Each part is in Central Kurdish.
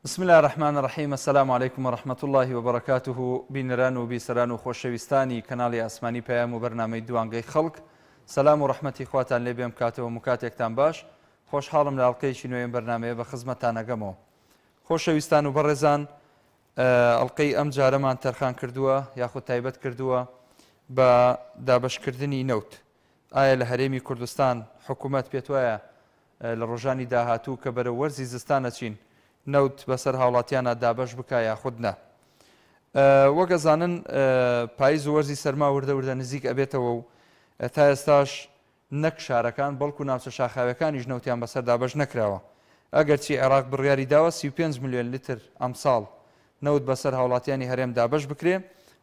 بسم الله الرحمن الرحيم. السلام عليكم ورحمة الله وبركاته. بینەران و بیسەران و خۆشەویستانی کەناڵی ئاسمانی پەیام و بەرنامەی دوانگەی خەڵک، سەلام و ڕەحمەتی خواتان لێ بێم کاتەوە مکاتێکتان باش. خۆشحاڵم لە ئەڵقەیەکی نوێی بەرنامەیە بە خزمەتتان ئەگەمەوە. خۆشەویستان و بەڕێزان، ئەڵقەی ئەم جارەمان تەرخان کردووە یاخود تایبەت کردووە بە دابەشکردنی نەوت. ئایا لە هەرێمی کوردستان حکوومەت پێت وایە لە ڕۆژانی داهاتوو کە بەرە وەرزی زستان ئەچین نەوت بەسەر هاوڵاتیانە دابەش بکە یاخود نە؟ وەک ئەزانن پاییز و وەرزی سەرما وردە وردە نزیک ئەبێتەوە و تا ئێستاش نەک شارەکان بەڵکو ناوچە شاخاوەکانیش نەوتیان بەسەر دابەش نەکراوە. ئەگەرچی عێراق بڕیاری داوە 35 ملیۆن لیتر ئەمساڵ نەوت بەسەر هاوڵاتیانی هەرێم دابەش بکرێ،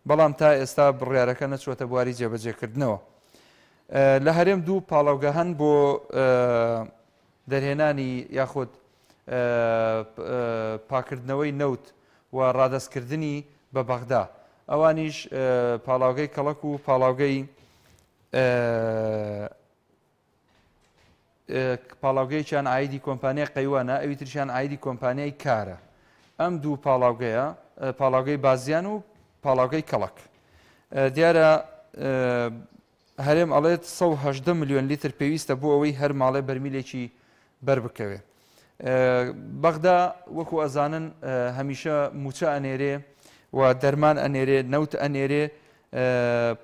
بەڵام تا ئێستا بڕیارەکە نەچوەتە بواری جێبەجێکردنەوە. لە هەرێم دوو پاڵاوگە هەن بۆ دەرهێنانی یاخود پاکردنەوەی نەوت و ڕادەستکردنی بە بەغدا. ئەوانیش پاڵاوگەی کەڵک و پاڵاوگەیەکیان ئایدی کۆمپانیای قەیوانە، ئەوی ترشیان ئایدی کۆمپانیای کارە. ئەم دوو پاڵاوگەیە پاڵاوگەی بازیان و پاڵاوگەی کەڵک. دیارە هەرێم ئەڵێت 180 ملیۆن لیتر پێویستە بۆ ئەوەی هەر ماڵێ بەرمیلێکی بەربکەوێ. بەغدا وەکو ئەزانن هەمیشە موچە ئەنێرێ و دەرمان ئەنێرێ، نەوت ئەنێرێ،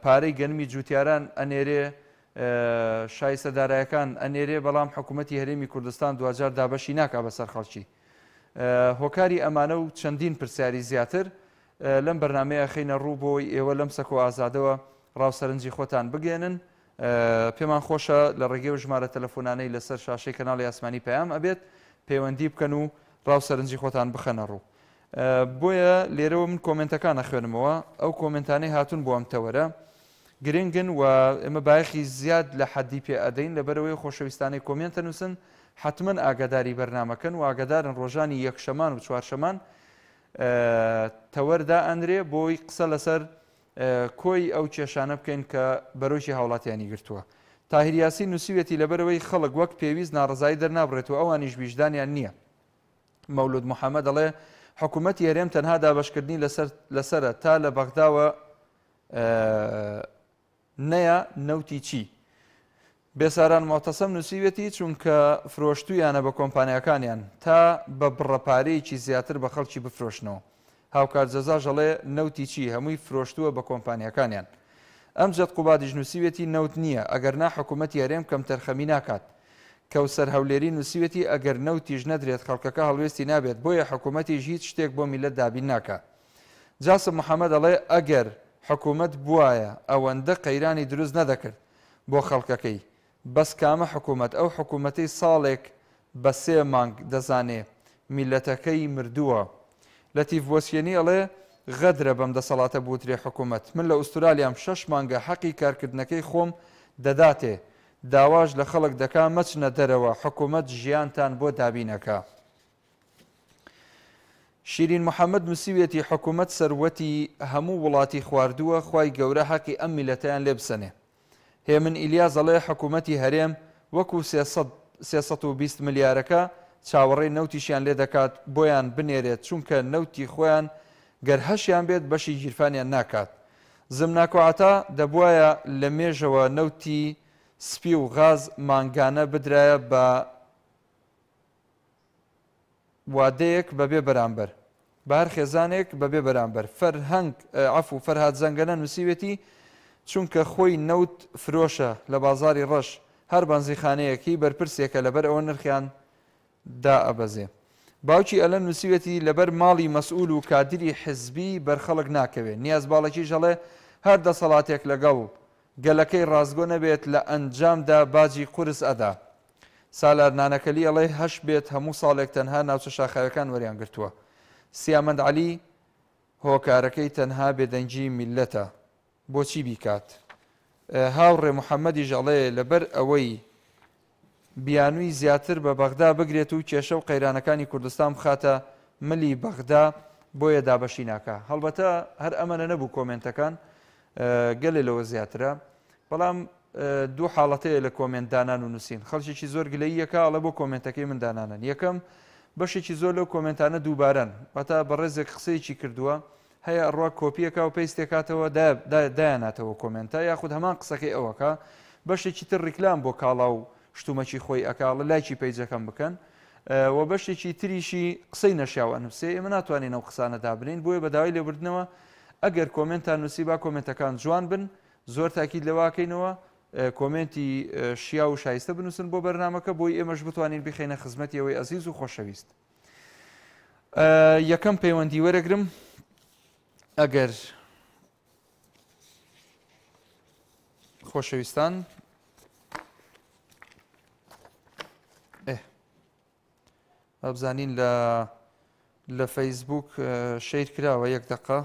پارەی گەنمی جوتیاران ئەنێرێ، شای سەدارایەکان ئەنێرێ، بەڵام حکوومەتی هەرێمی کوردستان دوجار دابەشی ناکا بەسەر خەڵکی. هۆکاری ئەمانە و چەندین پرسیاری زیاتر لەم بەرنامەیە خینە ڕوو بۆی ئێوە لەم سەکۆ ئازادەوە ڕاوسەرنجی خۆتان بگێنن. پێمان خۆشە لە ڕێگەی و ژمارە تەلەفۆنانەی لەسەر شاشەی کەناڵی ئاسمانی پەیام ئەبێت پەیوەندی بکەن و ڕاوسەرنجی خۆتان بخەنە ڕوو. بۆیە لێرەوە من کۆمنتەکان ئەخوێنمەوە. ئەو کۆمنتانەی هاتوون بۆ ئەم تەوەرە گرنگن و ئێمە بایەخی زیاد لە حەدی پێ ئەدەین لەبەرەوەی خۆشەویستانی کۆمنتە نووسن حتمما ئاگاداری بەرنامەکەن و ئاگادارن ڕۆژانی یەکشەمان و چوارشەمان تەوەردا ئەندرێ بۆی قسە لەسەر کۆی ئەو کێشانە بکەین کە بەرۆشی هاوڵاتیانی گرتووە. تاهیر یاسین نووسیوێتی لەبەرەوەی خەڵک وەک پێویست ناڕزایی دەرنابڕێتەوە، ئەوانیش ویژدانیان نییە. مەولود محەممەد دەڵێ حکوومەتی هەرێم تەنها دابەشکردنی لەسرە تا لە بەغداوە نەیە نەوتی چی. بێساران مۆتەسەم نووسیوێتی چونکە فرۆشتویانە بە کۆمپانیەکانیان تا بە بڕەپارەیەکی زیاتر بە خەڵکی بفرۆشنەوە. هاوکار جەزاژ دەڵێ نەوتی چی، هەمووی فرۆشتووە بە کۆمپانیەکانیان. ئەمجد قوبادیش نووسیوێتی نەوت نییە، ئەگەر نا حکوومەتی هەرێم کەم تەرخەمی ناکات. کەوسەر هەولێری نووسیوێتی ئەگەر نەوتیش نەدرێت خەڵکەکە هەڵوێستی نابێت، بۆیە حکوومەتیش هیچ شتێک بۆ میلەت دابین ناکات. جاسم محەممەد دەڵێ ئەگەر حکوومەت بوایە ئەوەندە قەیرانی دروست نەدەکرد بۆ خەڵکەکەی، بەس کامە حکوومەت ئەو حکوومەتەی ساڵێک بە 3 مانگ دەزانێ میلەتەکەی مردووە. لەتیف وەسیێنی ئەڵێ غەدرە بەم دەسەڵاتە بوترێ حکوومەت. من لە ئوسترالیام 6 مانگە حەقی کارکردنەکەی خۆم دەداتێ، داواش لە خەڵک دەکا مەچنە دەرەوە، حکوومەت ژیانتان بۆ دابینەکە. شیرین محەممەد نووسیوێتی حکوومەت سەروەتی هەموو وڵاتی خواردووە، خوای گەورە حەقی ئەم میلەتەیان لێ بسەنێ. هێمن ئیلیاز دەڵێ حکوومەتی هەرێم وەکو 320 ملیارەکە چاوەڕێی نەوتیشیان لێ دەکات بۆیان بنێرێت، چونکە نەوتی خۆیان گەر هەشیان بێت بەشی گیرفانیان ناکات. زمناکۆعاتا دەبوایە لە مێژەوە نەوتی سپی و غاز مانگانە بدرایە بە وادەیەک بەبێ بەرامبەر، بە هەر خێزانێک بەبێ بەرامبەر. فەرهەنگ عەفو فەرهاد زەنگەنە نووسیوێتی چونکە خۆی نەوت فرۆشە لە بازاری ڕەش، هەر بەنزیخانەیەکی بەرپرسێکە لەبەر ئەوە نرخیان دا ئەبەزێ. باوکی ئەلەن نووسیوێتی لەبەر ماڵی مەسئول و کادری حزبی بەرخەڵک ناکەوێت. نیاز باڵێکی ژەڵێ هەر دەسەڵاتێک لەگەڵ گەلەکەی ڕازگۆ نەبێت لە ئەنجامدا باجی قورس ئەدا. سالار نانەکەلی ئەڵێ هەش بێت هەموو ساڵێک تەنها ناوچە شاخاوەکان وەریان گرتووە. سیامەند عەلی هۆکارەکەی تەنها بێدەنگی میلەتە، بۆچی بیکات؟ هاوڕێ محەممەدی ژەڵێ لەبەر ئەوەی بیانووی زیاتر بە بەغدا بگرێت و کێشە و قەیرانەکانی کوردستان بخاتە ملی بەغدا، بۆیە دابەشی ناکە. هەڵبەتە هەر ئەمەنە نەبوو کۆمنتەکان گەلێ لەوە زیاترە، بەڵام دوو حاڵەتەیە لە کۆمنتدانان و نووسین. خەڵکێکی زۆر گلەییەکە ئەڵە بۆ کۆمنتەکەی من دانانن. یەکەم بەشێکی زۆر لەو کۆمنتانە دووبارەن واتە بەڕێزێک قسەیەکی کردووە هەیە ئەڕوا کۆپیەکە و پێیستێکاتەوە دایاناتەوە کۆمنتە یاخود هەمان قسەکەی ئەوەکە بەشێکی تر ڕیکلام بۆ کاڵا و شتومەکی خۆی ئەکاڵە لایکی پەیجەکەم بکەن و بەشێکی تریشی قسەی نەشیاوە نووسێ ئێمە ناتوانین ئەو قسانە دابنین بۆیە بەداوای لێبوردنەوە ئەگەر کۆمنتان نووسی با کۆمنتەکان جوان بن زۆر تاکید لەواکەینەوە کۆمنتی شیا و شایستە بنووسن بۆ بەرنامەکە بۆی ئێمەش بتوانین بخینە خزمەتی ئەوەی ئەزیز و خۆشەویست. یەکەم پەیوەندی وەرەگرم ئەگەر خۆشەویستان ئەبزانین لە فەیسبوک شەیر کراوە یەک دقە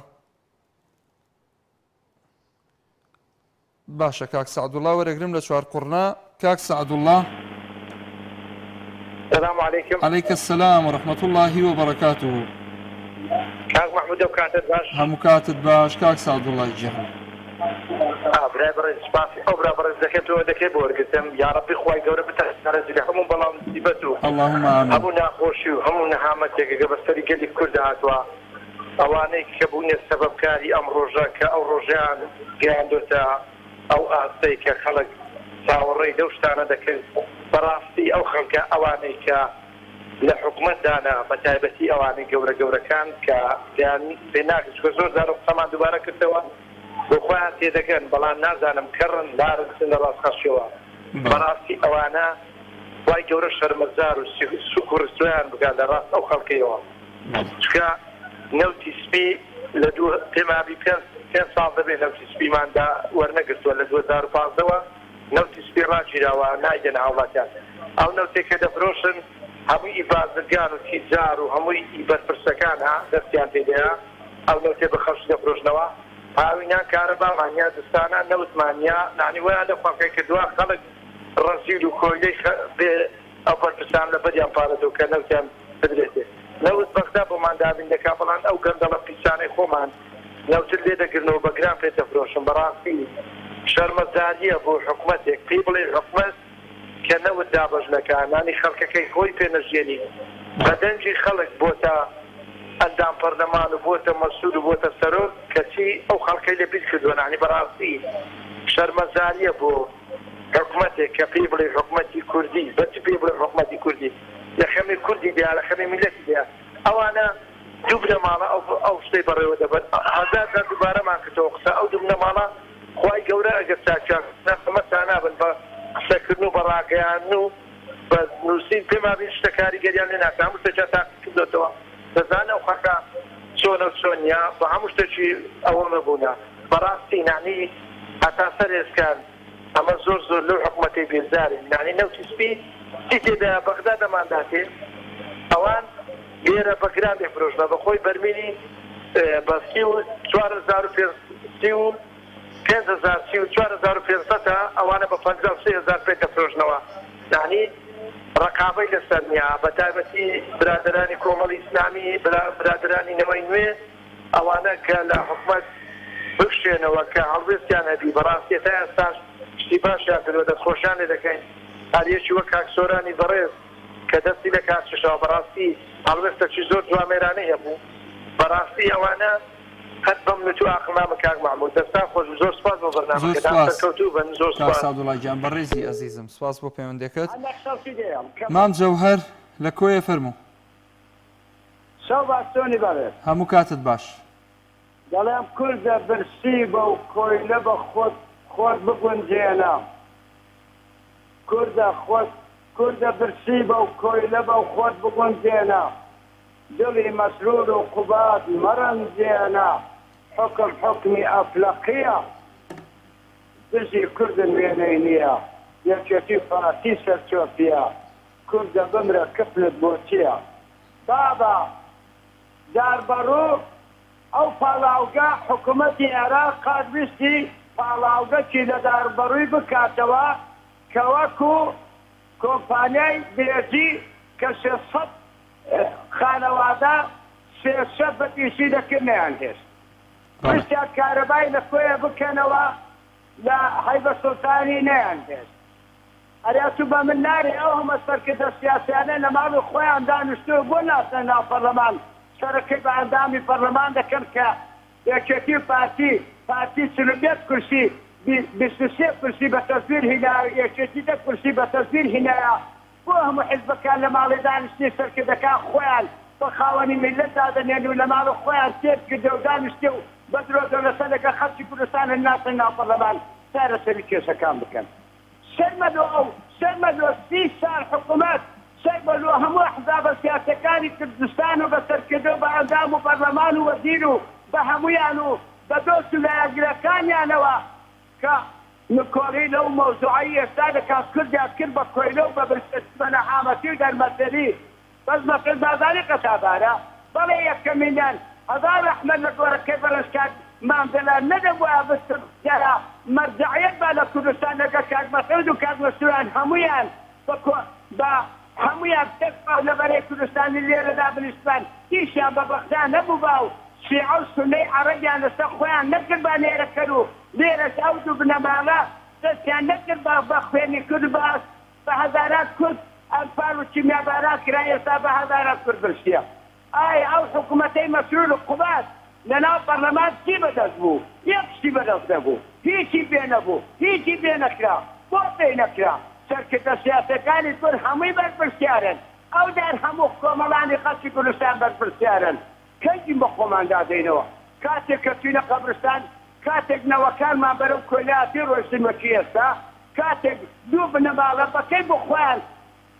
باشە کاک سەعدوڵڵا وەرەگرم لە چوار قوڕنا کاک سەعدوڵڵا السلام عليكم. عليك السلام ورحمة الله وبركاته. كاك محمود وكاتب باش. هم كاتب باش كاك سعد الله يجزاك. برابر سباسي او برابر زكيتو دكي بورقتم يا ربي خوي قورة بتحسن هم بلا مصيبتو. اللهم آمين. همونا خوشي وهمونا حامتك قبستري قال لك كل دعاتوا اواني كبوني السبب كاري ام روجاك او روجان قاندوتا او اعطيك خلق تاوري دوشتانا دكي بەڕاستی ئەو خەڵکە ئەوانەی کە لە حکومەتدانا بەتایبەتی ئەوانەی گەورەکان کە پێناکەن چکە زۆر جار قسەمان دووبارە کردەوە بۆ خۆیان تێدەگەن بەڵام نازانم کەڕن دارن لە ڕاستخەشیەوە بەڕاستی ئەوانە وای گەورە شەرمەزار و سوک و ڕستۆیان بگات لە ڕاست ئەو خەڵکەیەوە چکە نەوتی سپی لە پێمابی پێنج ساڵ دەبێت نەوتی سپیماندا وەرنەگرتووە لە 2015ەوە نەوتی سپی ڕاگیراوە نایگەنە هاوڵاتیان ئەو نەوتێکە دەفرۆشن هەمووی ئیبازرگان و تیجار و هەمووی ئیبەرپرسەکان دەستیان پێدەیە ئەو نەوتێ بە خەڵکی دەفرۆشنەوە هاوینیان کارەبامانیا دستانە نەوتمانیا نانی وایە لە خەڵکەی کردووە خەڵک ڕەزیل و کۆیلەی بێ ئەو بەرپرسان لە بەریان پارەدەوە کە نەوتیان بدرێتێ نەوت بەغدا بۆمان دابین دەکا بەڵام ئەو گەندەڵە پیسانەی خۆمان نەوتر لێ دەگرنەوە بە گران پێ دەفرۆشن بەڕاستی شەرمەزاریە بۆ حکومەتێک پێی بڵێ حکومەت کە نەوت دابەژنەکانانی خەڵکەکەی خۆی پێنەژێنی بەدەنجی خەڵک بۆتە ئەندام پەرلەمان و بۆتە مەسئول و بۆتە سەرۆک کەچی ئەو خەڵکەی لە بیست کردووە نانی بەڕاستی شەرمەزاریە بۆ حکومەتێک کە پێی بڵێ حکومەتی کوردی بەچی پێی بڵێ حکومەتی کوردی لە خەمی کوردی دیا لە خەمی میلەتی دیا ئەوانە دوو بنە ماڵە ئەو شتەی بەڕێوە دەبن هەزار جار دووبارەمان کردەوە قسە ئەو دوو بنە ماڵە خوای گەورە ئەگەر چاکیان نەخمەتان نابن بە قسەکردن و بەڕاگەیان و بە نووسین پێمابین شتە کاریگەریان لێ ناکە هەموو شتێکیان تاقی کردوێتەوە دەزانە ئەو خەڵکە چۆنە و چۆنیە بە هەموو شتێکی ئەوە نەبوونە بەڕاستی نانی هەتا سەر ئێسکان ئەمە زۆر زۆر لەو حکومەتەی بێزارین نانی نەوتی سپی چی تێدا بەغدا دەمانداتێ ئەوان لێرە بەگران دێفرۆشنە بە خۆی بەرمێنی بە 4500 ئەوانە بە 53000 پێ دەفرۆشنەوە یعنی ڕقابەی لەسەر نییە بە تایبەتی برادرانی کۆمەڵی ئیسلامی برادرانی نەوەی نوێ ئەوانە کە لە حکومەت بکشێنەوە کە هەڵوێستیان هەبی بەڕاستی تا ئێستاش شتی باشیان کردووە دەستخۆشیان لێ دەکەین هەریەکی وەک کاکسۆرانی بەڕێز کە دەستی لە کاتشەوە بەڕاستی هەڵوێستەکی زۆر جوامێرانەی هەبوو بەڕاستی ئەوانە قەت بەم نوتو ئاقلنامە کاک محمود دەستا خۆش زۆر سپاس بۆ بەرنامەکەتان سەرکەوتوو بن زۆر سپاس سعدوڵڵا گیان بەڕێزی ئەزیزم سپاس بۆ پەیوەندەکەت مام جەوهەر لە کۆیە فەرموو شەو باشتۆنی بەڕێز هەموو کاتت باش دەڵێم کوردە برسی بە و کۆیلە بە خۆت بگونجێنە کوردە برسی بە و کۆیلە بە و خۆت بگونجێنە دڵی مەسرور و قوبات مەرەنجێنە حکمی ئەفلەقیە دژی کوردن وێنەی نییە یەکێتی فاتی سەرچۆپیە کوردە بمرە کفلت بۆ چییە بابە داربەڕوو ئەو پاڵاوگە حکوومەتی عێراق قادویستی پاڵاوگەکی لە داربەڕووی بکاتەوە کە وەکو کۆمپانیای بێزی کە 600 خانەوادە 300 بەتیشی دەکردنیان هێشت پرسیان کارەبای لە کۆیە بکەنەوە لە حەیبە سوڵتانی نەیان هێشت ئەرێتو بە من ناری ئەو هەمە سەرکردە سیاسیانە لە ماڵی خۆیان دانیشتووە بۆ ناسە ناو پەرلەمان سەرەکەی بە ئەندامی پەرلەمان دەکەن کە یەکێتی پارتی 42 کورسی 23 کورسی بە تەزویر هینایە یەکێتی 10 کورسی بە تەزویر هینایە بۆ هەموو حیزبەکان لە ماڵی دانیشتی سەرکردەکان خۆیان بە خاوەنی میلەت دادەنێن و لە ماڵی خۆیان تێر کردە و دانیشتێ و بە درۆ دەوڵەتەکە خەڵکی کوردستان ناسە ناو پەرلەمان سارە سەری کێشەکان بکەن. سەرمەدۆ 30 سال حکوومەت سەرمەدۆ هەموو ئەحزابە سیاسەکانی کوردستان و بە سەرکردە و بە ئەندام و پەرلەمان و وەزیر و بە هەموویان و بە دۆست و لایەنگرەکانیانەوە کە نکۆڕی لەو مەوزوعی ئێستا دەکات کوردیان کرد بە کۆیلە و بە نەحامەتی و دەرمەتەری بەس مەسەل بازاری قەسابارە بەڵێ یەکەمینیان هەزار ڕەحمەت لە گۆرەکەی بەرزکات مامدەلار نەدەبووە بسترا مەرجعیت بە لە کوردستان لەگە کاک مەسعود و کاک مەسعود هەمویان بە هەمویان تەکفاو لەبەرەی کوردستانی لێرەدا بنیشتن هیچیان بە بەختان نەبوو باو شیعە و سونەی عەرەبیان لەسەر خۆیان نەکرد بە لێرەکەر و لێرەش ئەو دوو بنەماڵە دەستیان نەکرد بە خوێنی کورد باس بە هەزارات کورد ئەنفال و کیمیابارات کرا ئێستا بە هەزارات کورد برشتیە. ئایا ئەو حکوومەتەی مەسعود و قوبات لەناو پەرلەمان چی بەدەست بوو؟ یەک شتی بەدەست نەبوو، هیچی پێ نەبوو، هیچی پێ نەکرا، بۆ پێی نەکرا. سەرکردە سیاسەکانی کورد هەمووی بەرپرسیارن، ئەو دار هەموو کۆمەڵانی خەڵکی کوردستان بەرپرسیارن. کەیجی بە خۆمان دادەینەوە کاتێک کە چوینە قەبرستان کاتێک نەوەکانمان بەرەو کۆیلاتی ڕۆژتمەکی ئێستا کاتێک دوو بنەماڵە بەکەی بۆ خۆیان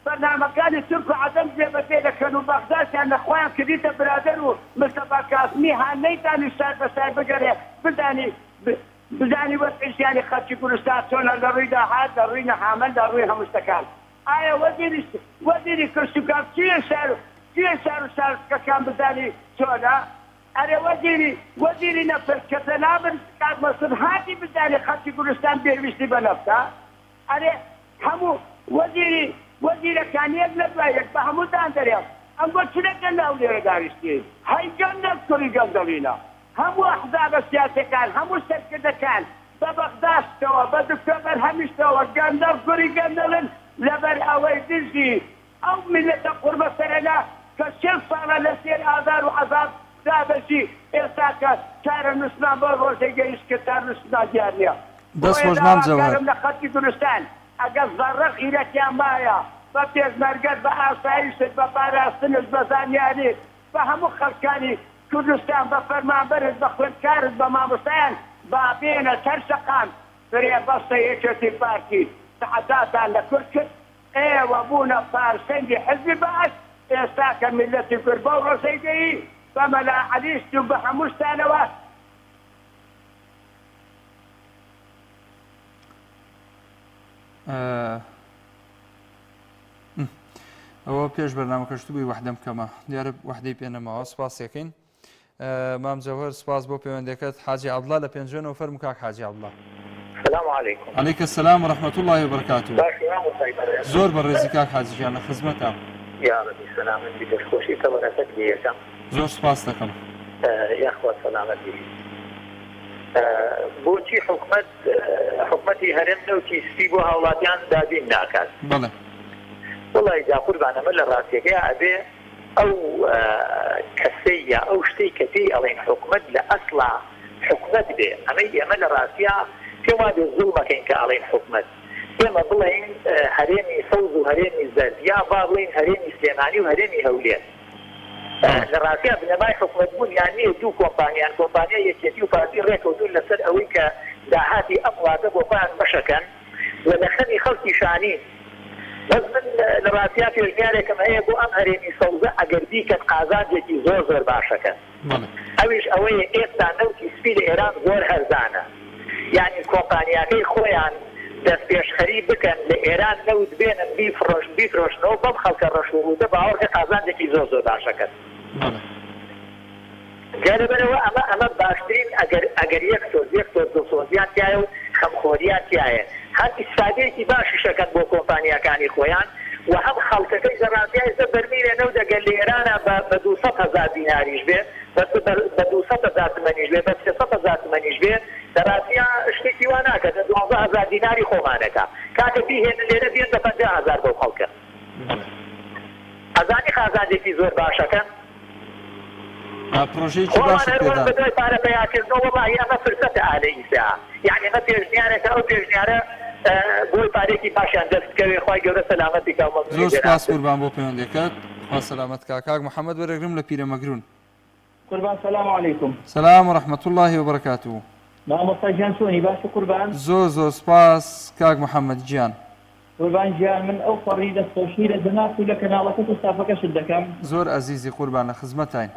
بەرنامەکانی تورک و عەدەم جێبەجێ دەکەن و بەغدادیان لە خۆیان کردیتە برادەر و مستەفا کاسمی هانەیتانی سار بەسار بگەڕێ بزانی وەرزشیانی خەڵکی کوردستان چۆنە لە ڕووی داهات لە ڕووی نەحامەت لە ڕووی هەموو شتەکان. ئایا وەزیری کەرسوکار چییە شار و شارکەکان بزانی چۆنە؟ ئەرێ وەزیری نەفت کە تەنابن کاک مەسعود هاتی بزانی خەڵکی کوردستان پێویستی بە نەفتە؟ ئەرێ هەموو وەزیرەکانی یەک لە دوای یەک بە هەمووتان دەرێن ئەم بۆ چنەکە ناو لێرە دانیشتی هەیگەندەک کوڕی گەندەڵینە هەموو ئەحزابە سیاسەکان هەموو سەرکردەکان بە بەغدادەوە بە دکتۆر بەرهەمیشتەوە گەندەڵ کوڕی گەندەڵن لەبەر ئەوەی دژی ئەو میلەتە قوربە سەرەنا کە 40 ساڵە لە سێر ئازار و عەزاب دابەشی ئێستا کە چارە نووسمان بۆ ڕۆژەی گەیشت کە چارە نووسمان دیار نییە. دەست خۆشمان جەوهەر لە خەڵکی کوردستان ئەگەر زەڕە خیرەتیان مایە بە پێشمەرگەت بە ئاسایشت بە پاراستنت بە زانیاری بە هەموو خەڵکانی کوردستان بە فەرمانبەرت بە خوێندکارت بە مامۆستایان با بێنە تەرشەقان فرێبەستە یەکێتی پارتی سەعەداتان لە کورد کرد ئێوە بوونە پارسەنگی حزبی باش ئێستا کە میلەتی کورد بەو ڕۆژەی گەیی بە مەلاعەلیست و بە هەموو شتانەوە ئەوە پێش بەرنامەکەشت بووی وەحدەم کەمە دیارە وەحدەی پێنەماوە سپاسێکین مام جەوهەر سپاس بۆ پەیوەندەکەت حاجی عەبدوڵڵا لە پێنجێنەوە فەرموو کاک حاجی عەبدوڵڵا. السلام عليكم. عليك السلام ورحمة الله وبركاته. زور بالرزق كاك حاجي جان خدمتك. يا ربي سلامتي تشكوشي تبركت ليكم. زور سپاس دەکەم. يا اخوة سلامتي. بۆچی حکومەتی هەرێم نەوتی سپی بۆ هاوڵاتیان دابین ناکات. بەڵێ. وڵی جا قوربانەمە لە ڕاستیەکەی ئەبێ ئەو کەسەی یا ئەو شتەی کە پێی ئەڵێن حکومەت لە ئەسڵا حکومەت بێ ئەمەی ئێمە لە ڕاستیە پێم وابێ زوڵمەکەین کە ئەڵێن حکومەت ئێمە بڵێن هەرێمی سەوز و هەرێمی زەرد یا با بڵێن هەرێمی سلێمانی و هەرێمی هەولێر لە ڕاستیە بنەمای حکومەت بوون یان نییە دوو کۆمپانیان کۆمپانیا یەکێتی و پارتی ڕێکەوتون لەسەر ئەوەی کە داهاتی ئەم وڵاتە بۆ خۆیان بەشەکەن و لە خەمی خەڵکی شانین بەس من لە ڕاستیە پێشنیارێکم هەیە بۆ ئەم هەرێمی سەوزە ئەگەر بیکەن قازانجێکی زۆر زۆر باشەکەن ئەویش ئەوەیە ئێستا نەوتی سپی لە ئێران زۆر هەرزانە یعنی کۆمپانیاکەی خۆیان دەست پێشخەری بکەن لە ئێران نەوت بێنن بیفرۆشنەوە بەم خەڵکە ڕەشوڕوودە باوەڕکە قازانجێکی زۆر زۆر باشەکەن جالبەرەوە ئەمە باشترین ئەگەر یەک سۆز دڵسۆزیان تایە و خەمخۆریان تایە هەم ئیسفادەیەکی باشیشەکەن بۆ کۆمپانیاکانی خۆیان و هەم خەڵکەکەی زەڕاستیایە بەرمیرە نەو دەگەل لە ئێرانە بە 200,000 دیناریش بێ بە 200,000 تمەنیش بێ بە 300,000 تمەنیش بێ دەڕاستیە شتێکی وا ناکات 12 10,000 دیناری خۆمانەکە کاتە بیهێنن لێرە بێن بە 50,000 بۆ خەڵکە ئەزانی خازانێکی زۆر باشەکەن پرۆژەیەکی باش پێدا بەدوای پارە پیاکردنەوە وڵی ئەمە فرسەتە ئالە ئیسا یعنی ئەمە پێشنیارێکە ئەو پێشنیارە بۆی پارێکی پاشان دەستکەوێ خی گەورە سەلامەتی کاومە زۆر سپاس قوربان بۆ پەیوەندەکەت خوا سەلامەت کاک محەممەد وەرەگرم لە پیرەمەگرون قوربان سلام علیکم سلام و رحمة الله وبركاته مامۆستا گیان چۆنی باشە قوربان زۆر سپاس کاک محەممەد گیان قوربان گیان من ئەو فەڕی دەستخۆشی لە دەناس و لە کەناڵەکە و سافەکەشت دەکەم زۆر ئەزیزی قوربان لە خزمەتین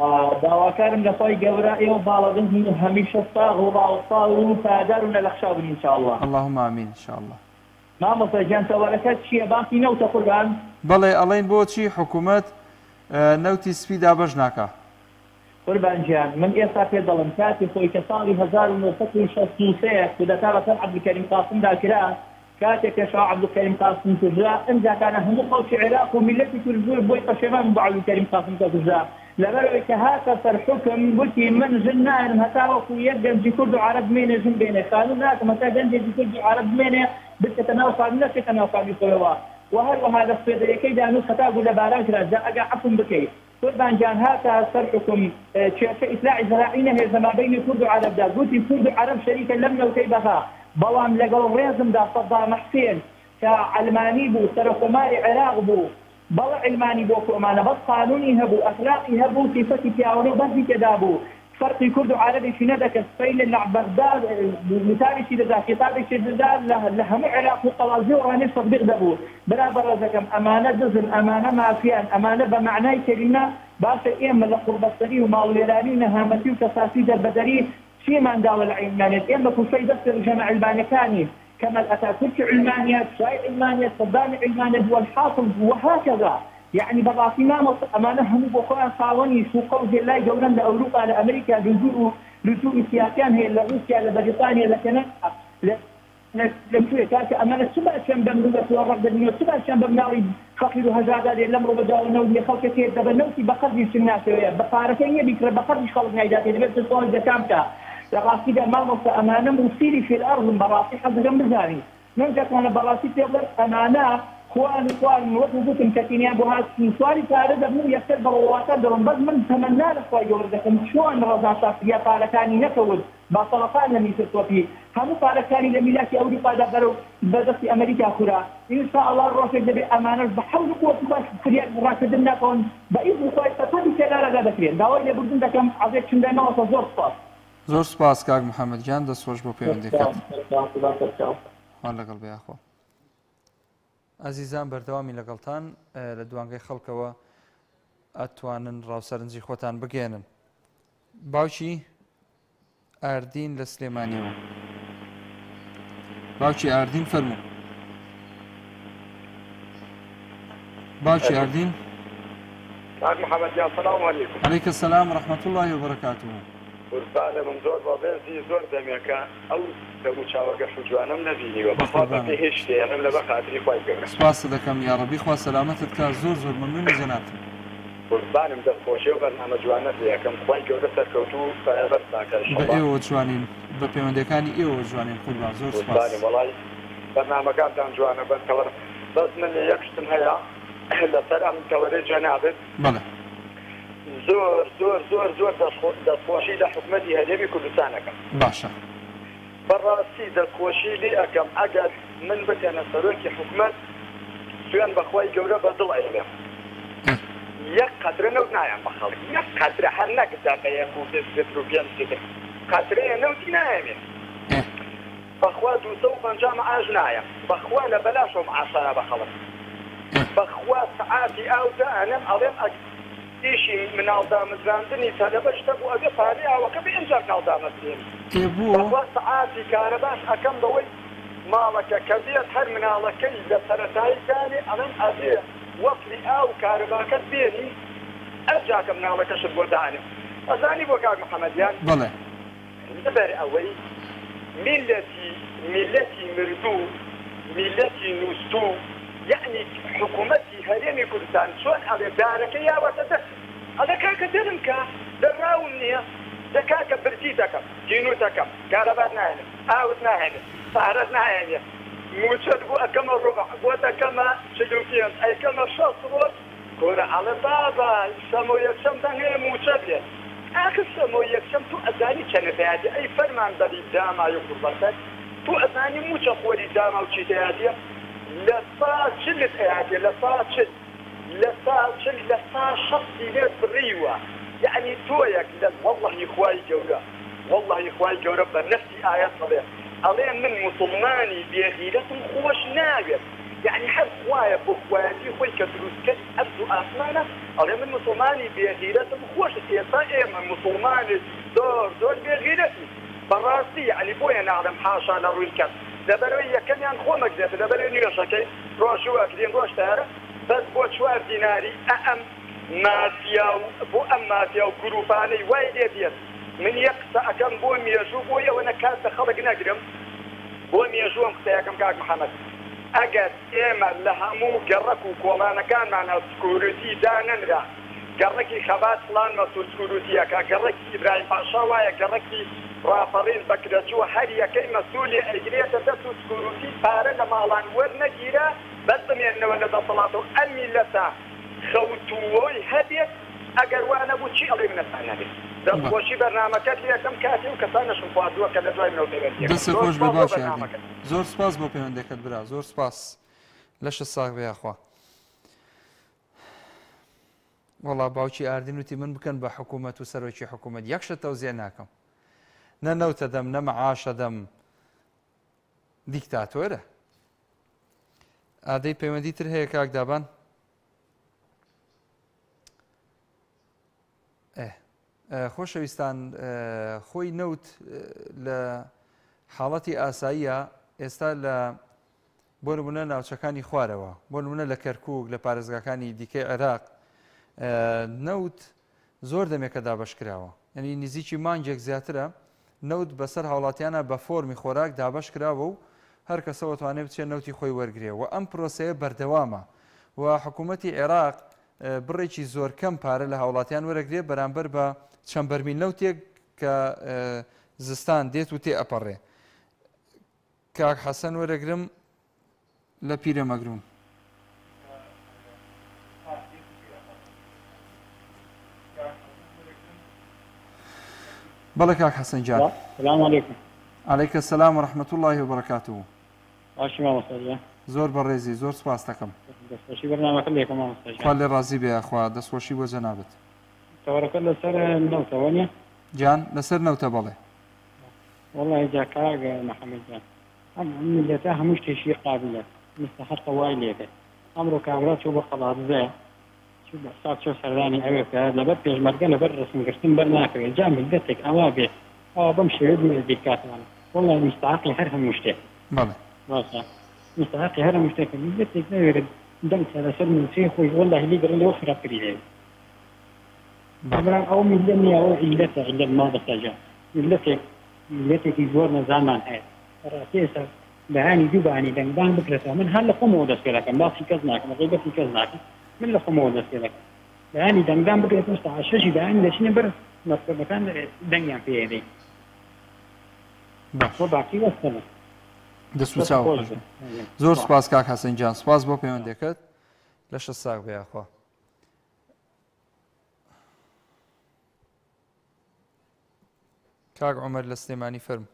داواکارم لە خۆی گەورە ئێوە باڵەدن هەمیشە ساغ و باوەساڵ و پادار و نەلەخشاو بن ئینشاءالله اللهم آمین ئینشاءالله مامۆستا گیان سەوارەکەت چییە باسی نەوتە قوربان بەڵێ ئەڵێن بۆچی حکوومەت نەوتی سپی دابەش ناکە قوربان گیان من ئێستا پێ دەڵم کاتی خۆی کە ساڵی 1963 کودەتا بەسەر عەبدولکەریم قاسمدا کرا کاتێک کە شاو عەبدولکەریم قاسم کوژرا ئەمجاکانە هەموو خەڵکی عێراق و میلەتی کورد بۆی پەشێمان بۆ عەبدولکەریم قاسم کوژرا لەبەرەوەی کە هاتە سەر حکم گوتی من ژن نایەم هەتا وەکو یەک گەنجی کورد و عەرەب بمێنێ ژن بێنێ قانون ناکەم هەتا گەنجێکی کورد و عەرەب بمێنێ بچێتە ناو قانون نەچێتە ناو قانونی خۆیەوە و هەروەها لە سوێدەیەکەی دانوست هەتا بوو لە باران کرا جا ئەگە عەفوم بکەیت قوربان گیان هاتە سەر حکم چێرکە ئیسلاحی زەراعی نەهێزەما بەینی کورد و عەرەبدا گوتی کورد و عەرەب شەریکە لەم نەوتەی بەها بەڵام لەگەڵ ڕێزمدا سەدام حوسێن کە عەلمانی بوو سەرۆکۆماری عێراق بوو بەڵە عیلمانی بۆ کۆمانە بەس قانونی هەبوو ئەخلاقی هەبوو سیفەتی پیاوەڕۆ بەرزی تێدا بوو فرقی کورد و عەرەبێکی نەدەکرد سپەی لە بەغداد وتارێکی دەدا خێتابێکی دەدا لە هەموو عێراق و قەڵازی و ڕانێ تەطبیق دەبوو برابەر ڕێزەکەم ئەمانە دزن ئەمانە مافیان ئەمانە بە معنای کەلیمە باشە ئێمە لە قوربەستەری و ماڵوێرانی و نەهامەتی و کەساسی دەربەدەری چیمان داوە لە عیلمانێت ئێمە کوفەی دەست ژەمە عیلمانەکانی كمال أتاتورك علمانيات شاي علمانيات صدام علمانيات والحاصل وهكذا يعني بضعتي ما أمانة هم بخوان صاوني سوق وزلاء جوران لأوروبا لأمريكا لجوء سياسيان هي لروسيا لبريطانيا لكندا لمشوية كانت أمانة سبع شنبه من روبة والرب الدنيا سبع شنبه من ناري فقير وهجادة للأمر بدأوا نولي خلق كثير دبنوتي بقدر الناس بقارتين يبكر بقدر خلق نايداتي لبس الصوال دكامتا لقاسي ده مالمصة أمانة مصيري في الأرض براسي حظ جنب زاني نرجع أنا براسي تقدر أمانة خوان وقفوكم كتيني أبو هاسي سؤالي تارد أبنو يكتر برواتات درم بس من تمنى لخوة يوردكم شوان رضاطات يا طالكاني نكود باطلقان لم يسرطوا فيه همو طالكاني لميلاتي أوروبا دبروا بدأت أمريكا أخرى إن شاء الله الرافق ده بأمانة بحول قوة باش فريق راشد الناقون بإذن خوة تطبي كلا لا بكرين داوي لبردن دكم عزيز شندانا وصزور صاف زۆر سپاس کاک محەممەد گیان دەستخۆش بۆ پەیوەندیەکەت خوان لەگەڵ بێ یاخۆ ئازیزان بەردەوامی لەگەڵتان لە دوانگەی خەڵکەوە ئەتوانن ڕاوسەرنجی خۆتان بگێنن باوکی ئاردین لە سلێمانیەوە باوکی ئاردین فەرموو باوکی ئاردین کاک محەممەد گیان سەلام عەلەیکم عەلەیکە سەلام ورحمەت الله وبەرەکاتوه قوربانە من زۆر بە بێزی زۆر دەمێکە ئەو دەمو چاوەگەش و جوانم نەبینیوە بەخواتە هێچ شتێنم لە بە خاتری خۆی گەورە سپاس دەکەم یا ڕەبی خوا سەلامەتت کات زۆر مەمنونی جەنابتم قوربانم دەستخۆشی و بەرنامە جوانە یەکەم خۆی گەورە سەرکەوتوو بەڕێبەر ناکات بە ئێوە جوانین بە پەیوەندەکانی ئێوە جوانین قوربان زۆر سپاس وڵای بەرنامەکانتان جوانە بەرکەوە بەس من یەک شتم هەیە لەسەر ئەم تەوەرەی جەنابەت بەڵێ زۆر دەستخۆشی لە حکومەتی هەرێمی کوردستانەکەم باشە بەڕاستی دەستخۆشی لێ ئەەکەم ئەگەر من بتێنە سەرۆکی حکومەت سوێن بەخوای گەورە بەدڵ ئەێنێ یەک قەترە نەوت نایەم بە خەڵک یەک قەترە هەر نەکرداقەیەک و پێ قەترەیە نەوتی نایەمێ بەخوا 250 معاش نایە بەخوا لە بەلاشۆ معاشانە بە خەڵک بەخوا سەعاتی ئاودا ئەنەم ئەڵێم ئیشی مناڵدامەزراندنی تەلەبە شتە بوو ئەگە پارەی ئاوەکە بە ئینجا مناڵدامەزرێن بەخوا سەعاتی کارە باش ئەەکەم بەوەی ماڵەکە کە بێت هەر مناڵەکەی لە سەرەتاییکانی ئەڵێن ئەبێ وەفری ئاو کارەباکەت بێنی ئەرجاکە مناڵەکەشت بۆ دانێ ئەزانی بۆ کاک محەممەدیان بەڵێ لەبەر ئەوەی میلەتی مردوو میلەتی نووسوو يعني حكومتي هريمي كردستان شلون هذا دارك يا وتدس هذا كاك درمكا دراونيه دكاك برتيتك جينوتك كهرباء ناهل اوت ناهل پارە نایەنێ موچەت بوو ئەەکەمە ڕوبع بۆ دەکەمە چلوپێن ئەیکەمە 6 ڕۆژ کۆرە ئەڵە بابا سەمۆ یەکشەم هەیە موچە بێت ئاخر سەمۆ یەکشەم تو ئەزانی چەنەدایاتێ ئەی فەرمان بەری دامای و قوربەتە تو ئەزانی موچە خۆری داما و چیتەیاتێ لە سا چلت ئەیاتێ لە سا چل لە سا چل لە سا شەستی لێت بڕیوە یعنی تۆیەک لە وەڵڵەهی خوای گەورە والله خوای گەورە بە نەفسی ئایەت بڵێ ئەڵێ من مسلمانی بێغیرەتم خۆش ناوێت یعنی هەر خوایە بۆ خوایەتی خۆی کە دروستکرد ئەرز و ئاسمانە ئەڵێ من مسلمانی بێغیرەتم خۆش ئێستا ئێمە مسلمانێکی زۆر بێغیرەتی بەڕاستی یعنی بۆیە ناڵم حاشا لە ڕووی کەس لەبەرەوەی یەکەمیان خۆمەگرێت لەبەرەوەی نوێژەکەی ڕۆژوەکرین ڕۆژتارە بەس بۆ 4 دیناری ئەم مافیا و بۆ ئەم مافیا و گروپانەی وای لێ دێت من یەک قسە ئەەکەم بۆ مێژوو بۆ ئەوە نەکات بە خەڵک نەگرم بۆ مێژووم قسەیەکەم کاک محەممەد ئەگەر ئێمە لە هەموو گەڕەک و کۆڵانەکانمانە سکوورتی داننرا گەڕێکی خەبات فڵان مەسوول سکوورتیەکە گەڕێکی ئیبراهیم پاشا وایە گەڕێکی ڕاپەڕین بەکرەچوو هەر یەکەی مەسوولی ئەیگرێتە دەست و سکوورتی پارە لە ماڵان وەرنەگیرە بەس بمێننەوە لە دەسەڵات و ئەم میلەتە خەوتووەی هەبێت ئەگەر وانە بوو چی ئەڵێ منەتان نەبێت دەستخۆشی بەرنامەکەت یەکەم کاتی و کەسانەشم خواردووە کە لە دوای منەوە دەستە خۆش بە باشی زۆر سپاس بۆ پەیوەندەکەت برا زۆر سپاس لەشە ساغ بەیاخوا وەڵا باوکی ئاردین وتی من بکەن بە حکوومەت و سەرۆکی حکوومەت یەکشە تەوزیە ناکەم نە نەوتە دەم نە مەعاشە دەم دیکتاتۆرە ئادەی پەیوەندی تر هەیە کاک دابان خۆشەویستان خۆی نەوت لە حاڵەتی ئاساییە ئێستا لە بۆ نمونە ناوچەکانی خوارەوە بۆ نمونە لە کەرکووک لە پارێزگاکانی دیکەی عێراق نەوت زۆر دەمێکە دابەش کراوە یعنی نزیکی مانگێک زیاترە نەوت بەسەر هاوڵاتیانە بە فۆرمی خۆراک دابەش کراوە و هەر کەسەوە توانێت بچێت نەوتی خۆی وەرگێ و ئەم پرۆسەیە بەردەوامە و حکوومەتی عێراق بڕێکی زۆر کەم پارە لە هاوڵاتیان وەرەگرێ بەرامبەر بە چەند بەرمیل نەوتێک کە زستان دێت و تێ ئەپەڕێ کاک حەسەن وەرەگرم لە پیرەمەگروون بەڵێ کاک حەسەن جان السلام علیکم عەلەیکە السلام وەرەحمەتوڵڵاهی وبەرەکاتوهو باشی مامۆستا زۆر بەڕێزی زۆر سپاس دەکەم دەستخۆشی بەرنامەکەم لێکم مامۆستا خوا لێ ڕازی بێ خوا دەستخۆشی بۆ جەنابەت تەوەرەکە لەسەر نەوتەوە نیە جان لەسەر نەوتە بەڵێ وەڵڵی جا کاک محەممەد جان ئەم میلەتە هەموو شتێکی قابلە مستەحەقە وای لێدێت ئەمڕۆ کابرا چوو بە قەڵاتزە چوو بە سات چۆ سەردانی ئەوێکە لەبەر پێشمەرگە لەبەر ڕسمگرتن بەر ناکەوێت جا میلەتێک ئەوا بێت ئەوە بەم شێوێت دیکاتوانە وەڵڵی مستحەقی هەر هەموو شتێک بەڵێ باشە مستحقی هەر هەموو شتێک میلەتێک نەوێرێت دەمچە لەسەر موچەی خۆی وەڵڵی لیگەڕ لەوە خراپتری هەیە ئەمران ئەو میلە نییە ئەو عیلەتە عیلەت مادەستا جان میلەتێکی زۆر نەزانمان هەیە ڕاستی ئێستا بەهانی دووبانی دەنگدان بکرێتەوە من هەر لە خۆمەوە دەست پێ دەکەم باسی کەس ناکەم غیبەتی کەس ناکەم من لە خۆمەوە دەست پێ دەکەم بەهانی دەنگدان بکرێت مستەعا شەشی بەهانی دەچینە بەر مەکتەبەکان دەنگیان پێ دەی بۆ باقی وەستەمە دەست و چاو زۆر سپاس کاک حەسەن جان سپاس بۆ پەیوەندەکەت لەشە ساغ بەیاخوا کاک عومەر لە سلێمانی فەرموو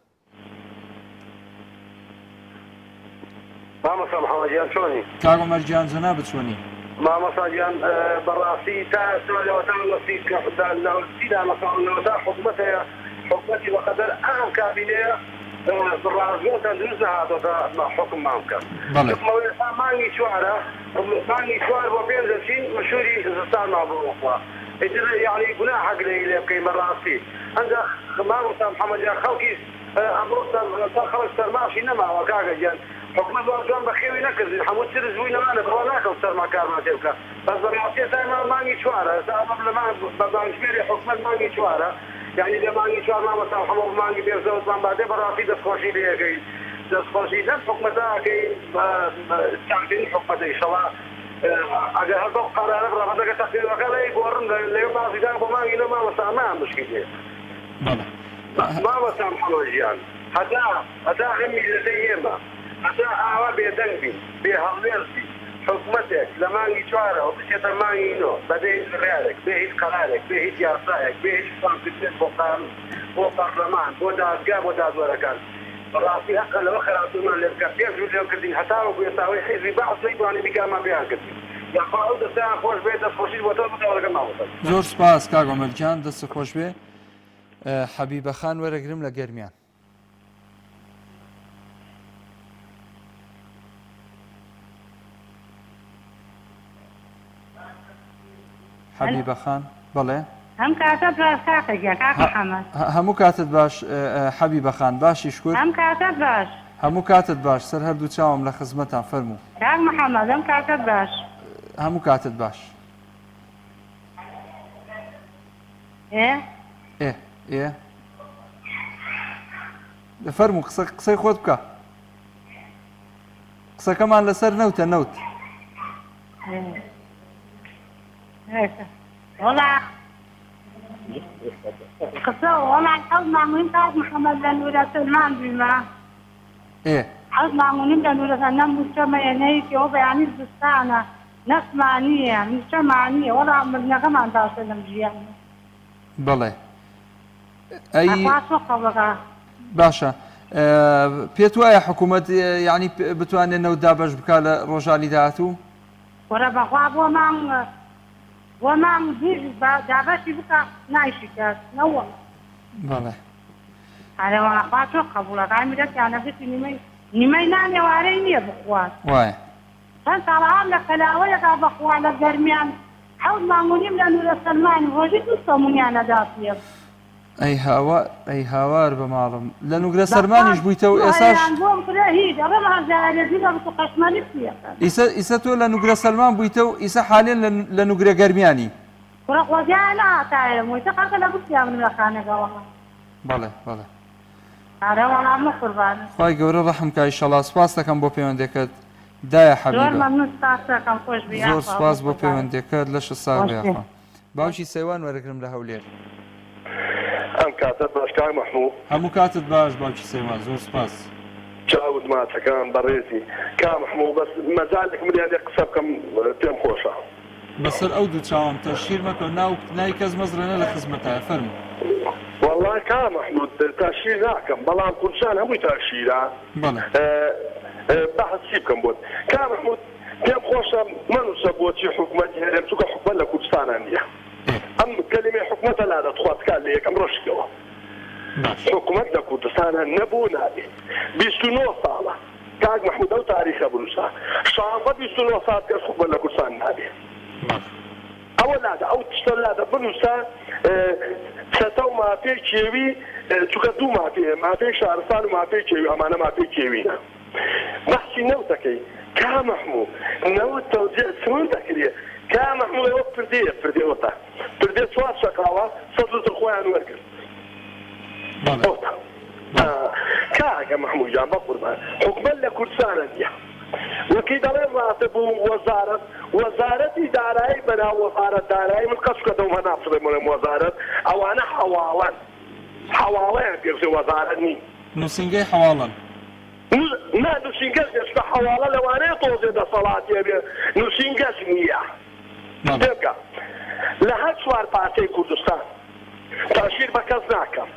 مامۆستا محەممەد جان چۆنی کاک عومەر گیان جەنابەت چۆنی مامۆستا جان بەڕاستی تا سۆلەوەتان وەستی لەوەتا حکومەتەیە حکومەتی بەقەدەر ئەم کابینەیە ڕازگۆتە دروست نەهاتۆتە حکم مام بکەن مانگی چوارە مانگی چوار بۆ پێنج دەچین مەشهوری زستان مابڕۆخوا ئیتر یعنی گوناحەک لێ بکەین بەڕاستی ئەنجا مامۆستا محەممەد جان خەڵکی ئەمڕۆ خەڵک سەرماشی نەماوە کاکە گیان حکومت جوان بەخێوی نەکردین هەموو چرز بووی نەمانە بڕوا ناکەم سەرما کارمان تێ بکە بەس بەڕاستی ئێستا مانگی چوارە بە بانگژمێری حکومەت مانگی چوارە یعنی لە مانگی چوار مامۆستا محەممەد مانگی بێزەوتمان بادێ بەڕاستی دەستخۆشی لێەکەین دەستخۆشی لەم حکومەتەکەین چاکترین حکومەتە ئینشەڵا ئەگەر هەر بەو قەرارە ڕەفەتەکە تەقدیرەکە لەی گۆڕن لەوێ باسیدان بۆ مانگی لە مامۆستا مان مشکل هەیە مامۆستا محەممەد گیان هەتا هەمی لەدەی ئێمە هەتا ئاوا بێدەنگبی بێ هەڵوێرسی حکوومەتێک لە مانگی چوارەوە بچێتە مانگی نۆ بەبێ هیچ ڕێارێک بێ هیچ قەرارێک بێ هیچ یاسایەک بێ هیچ فانکردێت بۆ قانون بۆ پەرلەمان بۆ دادگا بۆ دادوەرەکان بەڕاستی حەقە لەوە خەراتومان لێ بکە پێش ڕوو لێکردین هەتاوە بۆ ئێستاوەی حیزبی بەعەز نەیتوانین بیکارمان بیان کردین یاخوا ئەو دەستیان خۆش بێت دەستخۆشی بۆ تۆ بکەوەرەکە ماوەتە زۆر سپاس کاک عومەرجان دەست خۆش بێ حەبیبە خان وەرەگرم لە گەرمیان حەبیبە خان بەڵێ هەم کاتت باش کاکەگیان کاک محەممەد هەموو کاتت باش حەبیبە خان باشی شکر هەم کاتت باش هەموو کاتت باش سەر هەردوو چاوم لە خزمەتان فەرموو کاک محەممەد هەم کاتت باش هەموو کاتت باش ئێ فەرموو قسەی خۆت بکە قسەکەمان لەسەر نەوتە نەوت وەڵا قسە وەڵا حەوت مامۆین کاک محەممەد لە نورە سلمان بیمە حەوت مامۆنیم لە نورەکە نەم موچەمەیەنەیەکەوە بەیانی زستانە نەسمانیە موچەمانیە وەڵا مردنەکەمان تاسە لەم ژیانە بەڵێ ئەی قەڵەکە باشە پێت وایە حکوومەت یعنی بتوانێت نەوت دابەش بکات لە ڕۆژالی داهاتوو وەرە بەخوا بۆ مام دابەشی بکە نایشکات نەوە بەڵێ هەرەوەخوا تۆ قبوڵەکانی دەستیانە بچی نیمەی نانێوارەی نییە بخوات وایە چەند ساڵان لە کەلاوەیەکا بەخوا لە گەرمیان حەوت مامونیم لە نورە سەلمانی ڕۆژی دووسەمونیانەدا پێ ئەی هاوار بە ماڵم لە نوگرە سەرمانیش بوویتەوە ئێساش ئیسە تۆ لە نوگرە سەلمان بوویتەوە ئیسە حالێن لە نوگرە گەرمیانی بەڵێ بەڵێ خی گەورە ڕەحمکە ئیشەڵا سپاس دەکەم بۆ پەیوەندەکەت دایە حەبیبە زۆر سپاس بۆ پەیوەندەکەت لەش ساغیاخوا باوکی سەیوان وەرەگرم لە هەولێر ئەم کاتت باش کاک مەحموود هەموو کاتت باش باوکی سەیوان زۆر سپاس چاوت ماچەکان بەڕێزی کاک مەحموود بەس مەجالێک ملیان قسە بکەم پێم خۆشە بەسەر ئەو دوو چاوم تەشیر مەکە ناوی کەس مەزرێنە لە خزمەتایە فەرموو وەڵڵای کاک مەحموود تاشیر ناکەم بەڵام کورسان هەمووی تاشیرە بەحەس چی بکەم بۆت کاک مەحموود پێم خۆشە منووسە بۆچی حکوومەتی هەرێم چووکە حکوومەت لە کوردستانە نییە ئەم کلمەی حکوومەتە لا دەتخواتکات لە یەکەم ڕۆژکەوە حکوومەت لە کوردستانە نەبوو نابێت 29 ساڵە کاک مەحموود ئەو تاریخە بنووسە شانزە 29 ساڵ کەس حکوومەت لە کوردستان نابێت ئەوە لادا ئەو تشتە لادا بنووسە چەتە و مافێی کێوی چووکە دوو مافێی شارستان و مافێی کێوی ئەمانە مافێی کێوینە بەحسی نەوتەکەی کاک مەحموود نەوت تەوجیه چۆن دەکرێت کاک مەحموود ئەوە پردێوەتە پردێ چوار شەقاوە 100 لتر خۆیان وەرگرت کاکە مەحموود جان بە قوربان حکوومەت لە کوردستانە نییە وەکەی دەڵێن ڕاتە بوو وەزارەتی دارایی بەناو وەزارەت دارایی من قەسکە دەومە نافڵێ وەزارەت ئەوانە حەواڵەیان پێوزێ وەزارەت نین نووسینگەی حەواڵن نا نووسینگەش دەشتە حەواڵە لەوانەیە تۆزێ دەسەڵاتیە بێ نووسینگەش نییە دەبکە لە هەر چوار پارچەی کوردستان تاشیر بە کەس ناکەم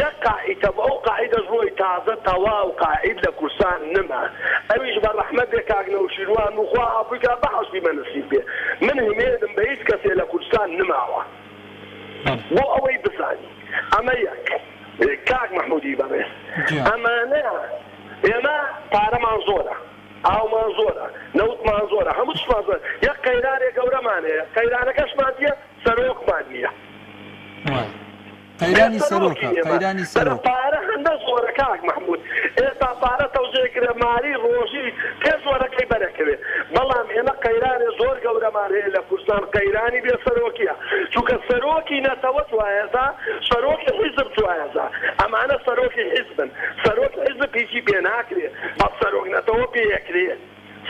یەک قاعیدە بە ئەو قاعیدە ژۆی تازە تەواو قاعید لە کوردستان نما ئەویش بە ڕەحمەتێک کاک نەوشیروان وخوا ئافریقا بەحەسبی بە نەسیب بێ من هێمێنم بە هیچ کەسێ لە کوردستان نماوە بۆ ئەوەی بزانی ئەمە یەک کاک مەحموودی بەڕێز ئەمانە ئێمە پارەمان زۆرە ئاومان زۆرە نەوتمان زۆرە هەموو شمان زۆرە یەک قەیرانێک گەورەمانەیە قەیرانەکەشمان دیە سەرۆکمان نییە قەیرانی سەرۆکە قەیرانی سەرۆک پارە هەندە زۆرە کاک مەحموود ئێستا پارە تەوزێکرێ مالی ڕۆژی پێ زۆرەکەی بەرەکەوێت بەڵام ئێمە قەیرانی زۆر گەورەمان هەیە لە کوردستان قەیرانی بێ سەرۆکیە چونکە سەرۆکی نەتەوە توایەزا سەرۆکی حیزب توایەزا ئەمانە سەرۆکی حیزبن سەرۆکی حیزب هیچی پێ ناکرێت بە سەرۆک نەتەوە پێ یەکرێت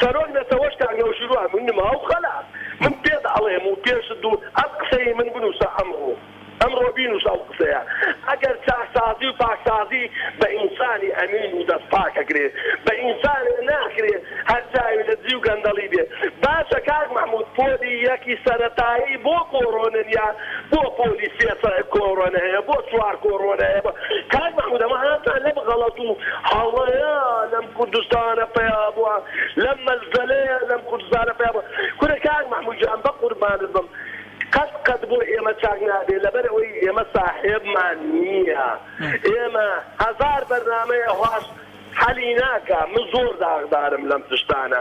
سەرۆک نەتەوەش کاک نەوشیروان من نما و خەلات من پێ دەڵێم و پێشت دوو ئەم قسەی من بنووسە ئەمڕۆ ئەمڕۆ بینوس ئەو قسەیە ئەگەر چاکسازی و پاکسازی بە ئینسانی ئەمین و دەست پاکەکرێ بە ئینسانی ناکرێ هەر چاوی لە جی و گەندەڵی بێ باشە کاک محمود پۆلی یەکی سەرەتایی بۆ کۆڕۆنن یا بۆ پۆلی سێ کۆڕۆنە هەیە بۆ چوار کۆڕۆنە هەیە کاک محمود ئەمە هاتان لەم غەڵەت و هەڵەیە لەم کوردستانە پیا بووە لەم مەزگەلەیە لەم کوردستانە پیا بووە کورە کاک محمود جان بە قوربانت بم قەت بۆ ئێمە چاک نابێت لەبەرەوەی ئێمە ساحێبمان نییە ئێمە هەزار بەرنامەیە هۆش حەلی ناکە من زۆر داغدارم لەم تشتانە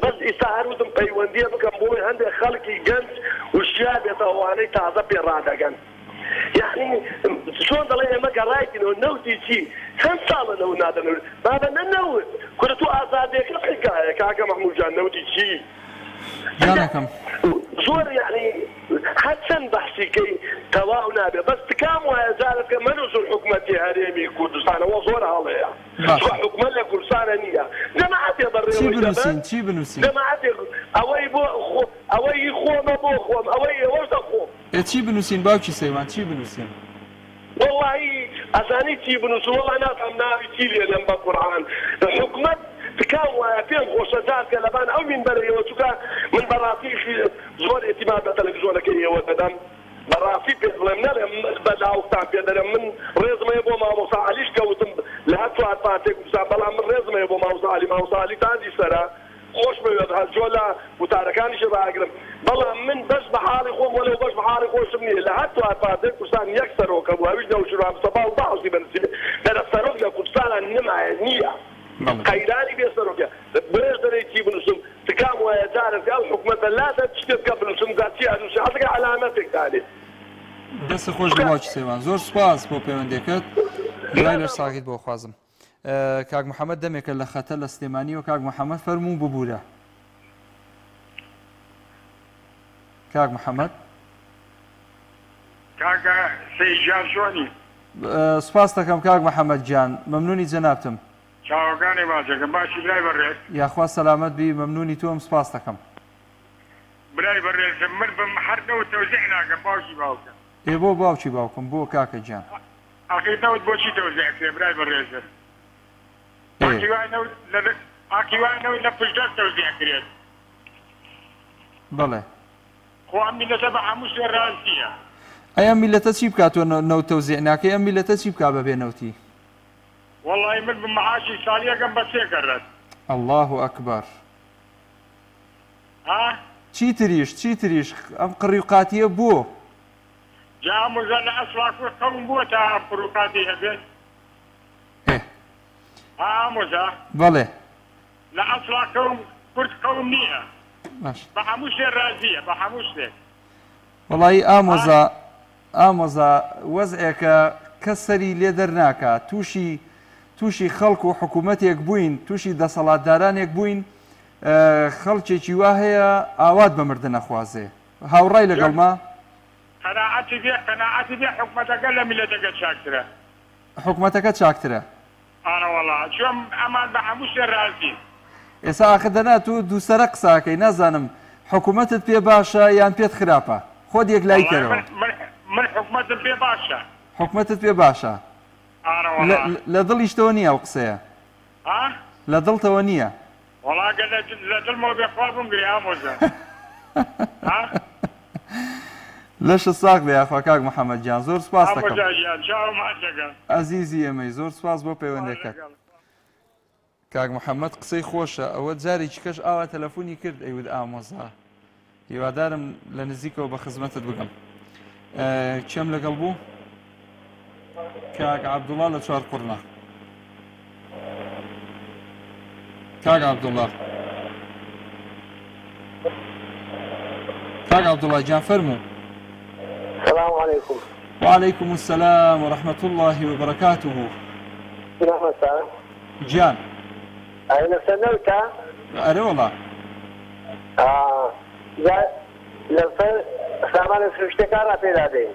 بەس ئیستا هەروتم پەیوەندیە بکەم بۆی هەندێک خەڵکی گەنج وشیا بێتەوە ئەوانەی تازە پێڕادەگەن یعنی چۆن دەڵێ ئێمە گەڕایتینەوە نەوتی چی چەند ساڵە نەوت نادەنەوت بابە نەنەوت کورە تو ئازادیەکە حکایە کاکە مەحموود جان نەوتی چی زۆر یعنی هەرچەند بەحسیکەی تەواو نابێت بەس تکام وایە جارەکە مەنووس حکومەتی هەرێمی کوردستانەوە زۆر هەڵەیە حکومەت لە کوردستانە نییە جەماعەتێ بەڕێوەی چی بنووسین جەماعەتێ ئەوەی بۆ ئەوەی خۆمە بۆ خۆم ئەوەی ئێوەش دەخۆم چی بنووسین باوکی سەیوان چی بنووسین وەڵی ئەزانی چی بنووس وەڵا ناتەم ناوی چی لێ لەم بە قورئان حکومەت تکام وایە پێم خۆشە جارکە لەبان ئەو مینبەرەوە چووکە من بەڕاستیشی زۆر ئێتیماد بە تەلەڤیزۆنەکەی ئێوە دەدەم بەڕاستی پێ بڵێم نەڵێم بە لاوەختان پێ دەرێم من ڕێزمەیە بۆ مامۆستا عەلیش کەوتم لە هەر چوار پارتێک کوردستان بەڵام من ڕێزمەیە بۆ مامۆستا عەلی تاندی سەرە خۆش بوێت هەرجۆ لە وتارەکانیشە ڕاگرم بەڵام من بەش بە حاڵی خۆم وەلەو بەش بە حاڵی خۆشم نییە لە هەر چوار پارتێک کوردستان یەک سەرۆکە بوو هەویش نەوشیروان سەبا و بەحوسی بەنسیبێ دەرە سەرۆک لە کوردستانە نمایە نییە قەیرانی بێ سەرۆکە بێژ دەرەی چی بنووسم تکام وایە جارەکە ئەو حکومەتە لاتە شتێکە بنووسم جارچی ئەنووسێ حەزەکە عەلامەتێک دانێت دەست خۆش باوکی سەیوان زۆر سوپاس بۆ پەیوەندێکت دوای لەر ساغیت بۆ خوازم کاک محەممەد دەمێکە لە خەتە لە سلێمانی و کاک محەممەد فەرموو ببوورە کاک محەممەد کاکە سەیجان چۆنی سوپاس دەکەم کاک محەممەد گیان مەمنونی جەنابتم چاوەکانی باشەکەم باشی برای بەڕێز یاخوا سەلامەت بی مەمنونی تۆم سوپاس دەکەم برای بەڕێزم من بم هەردەوت تەوزیع ناکەم باوکی باوکە ئێ بۆ باوکی باوکم بۆ کاکە گیان ئاخیرنەوت بۆچی تەوزیعکرێ برای بەڕێزم ئاکیوانەوت لە پشتدەست تەوزیعکرێت بەڵێ خۆ ئەم میلەتە بە هەموو شوێ ڕاستیە ئەم میلەتە چی بکاتەوە نەوت تەوزیع ناکەی ئەم میلەتە چی بکا بەبێ نەوتی والله من بمعاشی سالیەکەم بە سێ کەڕێت الله ئەکبەر ها چی تریش ئەم قڕیوقاتیە بوو جا ئەموزە لە ئەسڵاکوە قەوم بووە تا ئەم قڕوقاتی هەبێت ها ئەموزە بەڵێ لە ئەسڵا کورد قەوم نییە بە هەموو شتێ رازیە بە هەموو شتێک وەڵی ئامۆزا وەزعێکە کەس سەری لێ دەرناکە تووشی خەڵک و حکوومەتێک بووین تووشی دەسەڵاتدارانێک بووین خەڵکێکی وا هەیە ئاوات بە مردە نەخوازێ هاوڕای لەگەڵما قەناعەتی بێ حکومەتەکە لە میلەتەکە چاکترە حکومەتەکە چاکترە ئانە وەڵا چۆن ئەمان بە هەموو شتێ رازی ئێستا ئاخر دەنا تو دووسەرە قساکەی نازانم حکوومەتت پێ باشە یان پێت خراپە خۆت یەک لای کەرەوە من حکومەتم پێ باشە حکومەتت پێ باشە لە دڵیشتەوە نییە ئەو قسەیە لە دڵتەوە نییە وەڵاگە لە دڵمەوە بێخوا بمگری ئامۆزە لەشە ساق بێ یاخوا کاک محەممەد گیان زۆر سوپاس دەکەم ئەزیزی ئێمەی زۆر سوپاس بۆ پەیوەندەکە کاک محەممەد قسەی خۆشە ئەوە جارێکی کەش ئاوا تەلەفۆنی کرد ئەیود ئامۆزا هیوادارم لە نزیکەوە بە خزمەتت بگەم کێم لەگەڵ بوو کاک عەبدوڵڵا لە چوار قوڕنا کاک عەبدوڵڵا کاک عەبدوڵڵا گیان فەرموو السلام عليكم. وعليكم السلام ورحمة الله وبركاته. جان أين سنوتا؟ أرى والله. لفر سامان سوشتكارا پیدا دي.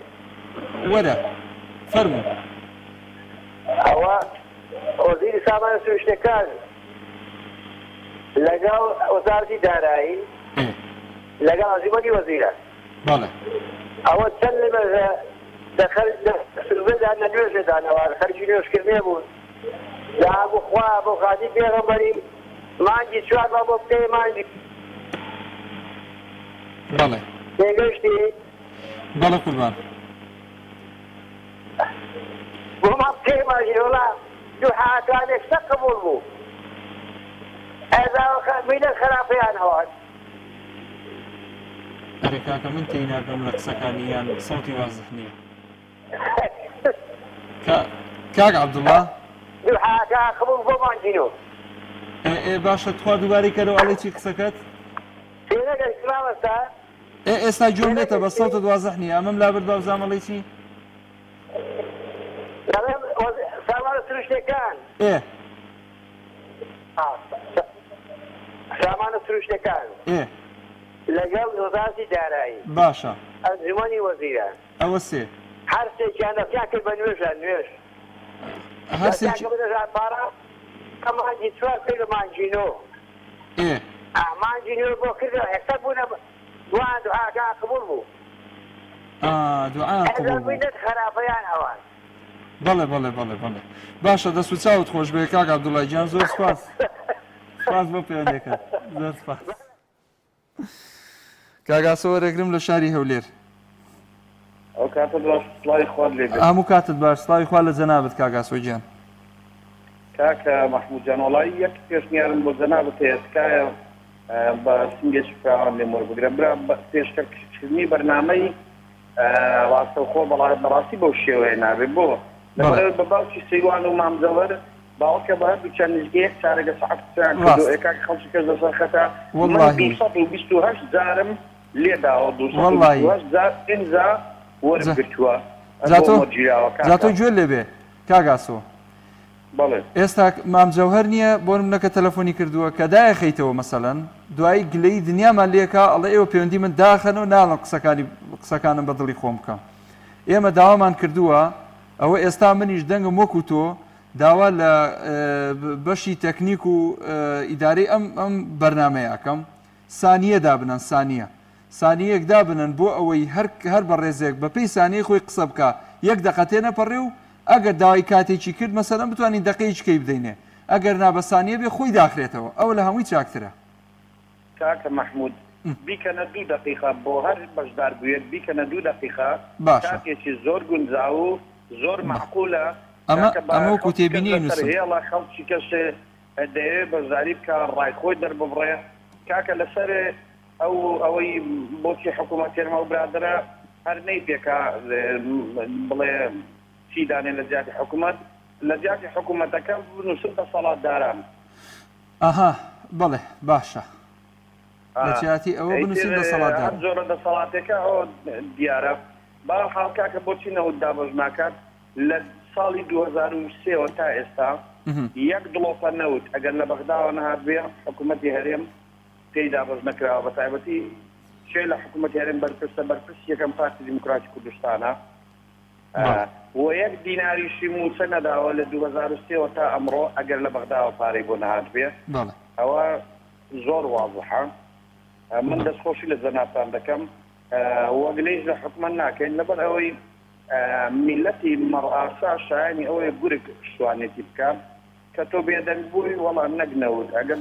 ولا فرمو. هو وزير سامان سوشتكار لقاو وزارتي دارائي لقاو عزيمتي وزيرة. بله. أو تسلم سلوێدان نوێژێدانەوە خەرجی نوێژکردنێ بوون لا بۆ خوا بۆ خاتی پێغەمبەری مانگی چوار بۆ بکەی مانگی بەڵێ تێگەشتی بەڵێ قوربان بۆ ما بکەی مانگی وڵا دوحاکانێک سە قبوڵ بوو مینە خراپەیان هەوات ئەرێ کاکە من تێی ناکەم لە قسەکانی یان سەوتی وازح نییە کاک عەبدوڵڵا دوحاکە قبوڵ بۆ مانگینەوە باشە تخوا دووبارەی کەرەوە ئەڵێ چی قسەکەت تێنەگەر سلامەستا ئێستا جۆم لێتە بە سەوتت وازح نییە ئەمەم لابرد بە بزانەڵی چی سامان سروشتەکان سامانە سروشتەکان لەگەڵ وەزارەتی دارایی باشە ئەنجومەنی وەزیران ئەوە سێ هەر سێکیان دەستیان کرد بە نوێژان نوێژ هەر سێکی بدەژان پارە مانگی چوار پێ لە مانگینۆ مانگینۆ بۆ کردەوە هێستا بوونە دوان دوعاکە قبوڵ بوو دوعا قبوڵ بوو خراپەیان ئەوان بەڵێ بەڵێ بەڵێ بەڵێ باشە دەست و چاوت خۆش بێ کاک عەبدوڵڵا گیان زۆر سپاس سپاس بۆ پەیوەندیەکەت زۆر سپاس کاگاسە وەرەگرم لە شاری هەولێر ئەو کاتت باش سڵاوی خوارد لێ بێت هەموو کاتت باش سڵاوی خوا لە جەنابەت کاگاسۆ گیان کاکە مەحموود جان وەڵی یەک پێشنیارم بۆ جەنابەت هەیە تکایە بە سنگێکی فراوان لێم وەربگرە برا پێشکەشکردنی بەرنامەی ڕاستەوخۆ بەڕاستی بەو شێوەیە نابێت بۆ لەبەرەوەی بە باوکی سەیروان و مامزەوەر باوەکە بە هەردوو چەند نزگەیەک چارەگە سەعەتیان کردو کاکە خەڵکی کەس لەسەر خەتا من 228 جارم لێداوە 228 جار ئینجا وەرگرتووە زاتۆ گوێ لێبێ کاگاسۆ ئێستا مامجەوهەر نییە بۆ نمونەکە تەلەفۆنی کردووە کە دایەخەیتەوە مەسەڵەن دوایی گلەی دنیامان لێکا ئەڵێ ئێوە پەیوەندی من داخەنەوە ناڵم قسەکانم بە دڵی خۆم بکەم ئێمە داوامان کردووە ئەوە ئێستا منیش دەنگم وەکو تۆ داوا لە بەشی تەکنیک و ئیدارەی ئەم بەرنامەیەکەم سانیە دابنن سانیەک دابنن بۆ ئەوەی هەر بە ڕێزێک بەپێی سانیە خۆی قسە بکە یەک دەقەتێ نەپەڕێ و ئەگەر داوای کاتێکی کرد مەسەلەن بتوانین دەقەیەکەی بدەینێ ئەگەر نابەسانیە بێ خۆی داخرێتەوە ئەو لە هەمووی چاکترە کاکە مەحموود بیکەنە 2 دقیقە بۆ هەر بەشدار بوێت بیکەنە 2 دقیقە کاتێکی زۆر گونجاو و زۆر معقولە ئەمە وەکو تێبینی نووسم هێڵە خەڵکی کەس دەیەوێت بەشداری بکە ڕایخۆی دەرببڕێ کاکە لەسەر ئەوەی بۆچی حکوومەتێنمە و برادرە هەر نەی پێکا بڵێ چی دانێ لە جیاتی حکوومەت لە جیاتی حکوومەتەکە بنووسن بە سەڵاتداران ئاها بەڵێ باشە لە جیاتی ئەوە بنووسن بە سەڵاتدار زۆرە دەسەڵاتێکە ئەوە دیارە بەڵام کاکە بۆچی نەوت دابەش ناکات لە ساڵی 2003 تا ئێستا یەک دڵۆپە نەوت ئەگەر لە بەغداوە نەهات بێ حکوومەتی هەرێم پێی دابەش نەکراوە بە تایبەتی شێ لە حکوومەتی هەرێم بەرپرسە بەرپرس یەکەم پارتی دیموکراتی کوردستانە و یەک دیناریشی موچە نەداوە لە 2003 تا ئەمڕۆ ئەگەر لە بەغداوە پارەی بۆ نەهات بێ ئەوە زۆر واضحە من دەستخۆشی لە جەنابتان دەکەم وەگلەیش لە حکومەت ناکەین لەبەر ئەوەی میلەتی مەڕئاسا شایانی ئەوەیە گورگ شوانێتی بکات کە تۆ بێدەنگ بووی وەڵام نەگنەوت ئەگەر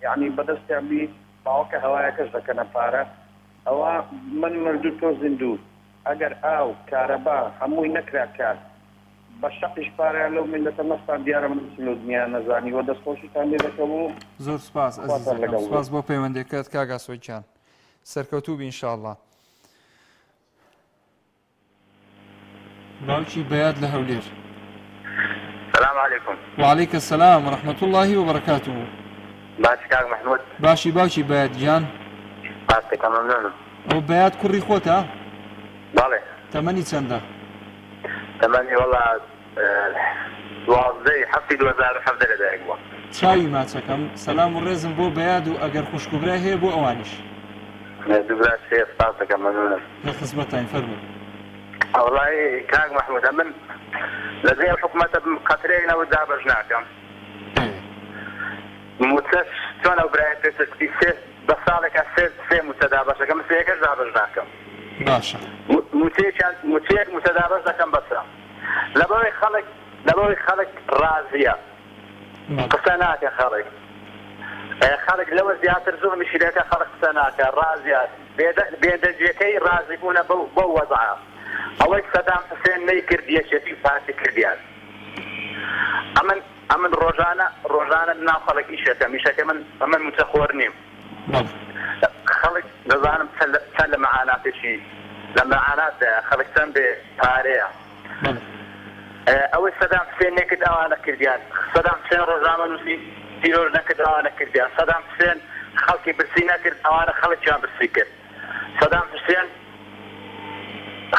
یعنی بەدەستیان بی باوەکە هەوایەکەش دەکەنە پارە ئەوە من مردوو تۆ زیندوو ئەگەر ئاو کارەبا هەمووی نەکرا کات بە شەقیش پارەیان لەو میلەتە مەستان دیارە من بچین و دنیا نەزانی و دەستخۆشیتان لێ دەکەم و زۆر سپاس ئەزیزەکەم سپاس بۆ پەیوەندیەکەت کاگاسۆیان سەرکەوتوو بی ئینشاءڵڵا باوکی بەیاد لە هەولێر السلام عليكم وعليك السلام ورحمة الله وبركاته باشی کاک محمود باشی باوکی بەیاد گیان باشتێکە مەمنونم ئەو بەیاد کوڕی خۆتە بەڵێ تەمەنی چەندە تەمەنی وەڵا 12/7/2017 لەدایک بووە چاوی ماچەکەم سەلام و ڕێزم بۆ بەیاد و ئەگەر خوشکوبرای هەیە بۆ ئەوانیش دوبرا سێ سپاس دەکەم مەمنونم لە خزمەتتان فەرموو وەڵی کاک محمود من لەدەی حکوومەتە قەترێک نەوت دابەش ناکەم موچەش چۆن ئەو برایە پێشەکتی بە ساڵێکە سێ موچە دابەشەکەم سێکەش دابەش ناکەم باشە موچێک متەدابەش دەکەم بەسە لەبەوەی خەڵک ڕازیە قسە ناکە خەڵک لەوە زیاتر زوڵمیشی دەکە خەڵک قسە ناکە ڕازیە بێدەنجیەکەی ڕازی بوونە بەو وەزعە ئەوەی سەدام حوسێن نەیکرد یەکێتی پارتی کردیان ئەمن ڕۆژانە ناو خەڵک ئیشەکە من متەخۆر نیم خەڵک دەزانم چەند لە مەعاناتێکی لە مەعاناتدا خەڵک چەند بێ پارەیە ئەوەی سەدام حوسێن نەکرد ئەوانە کردیان سەدام حوسێن ڕۆژنامە نووسی تیرۆر نەکرد ئەوانە کردیان سەدام حوسێن خەڵکی برسی نەکرد ئەوانە خەڵکیان برسی کرد سەدام حوسێن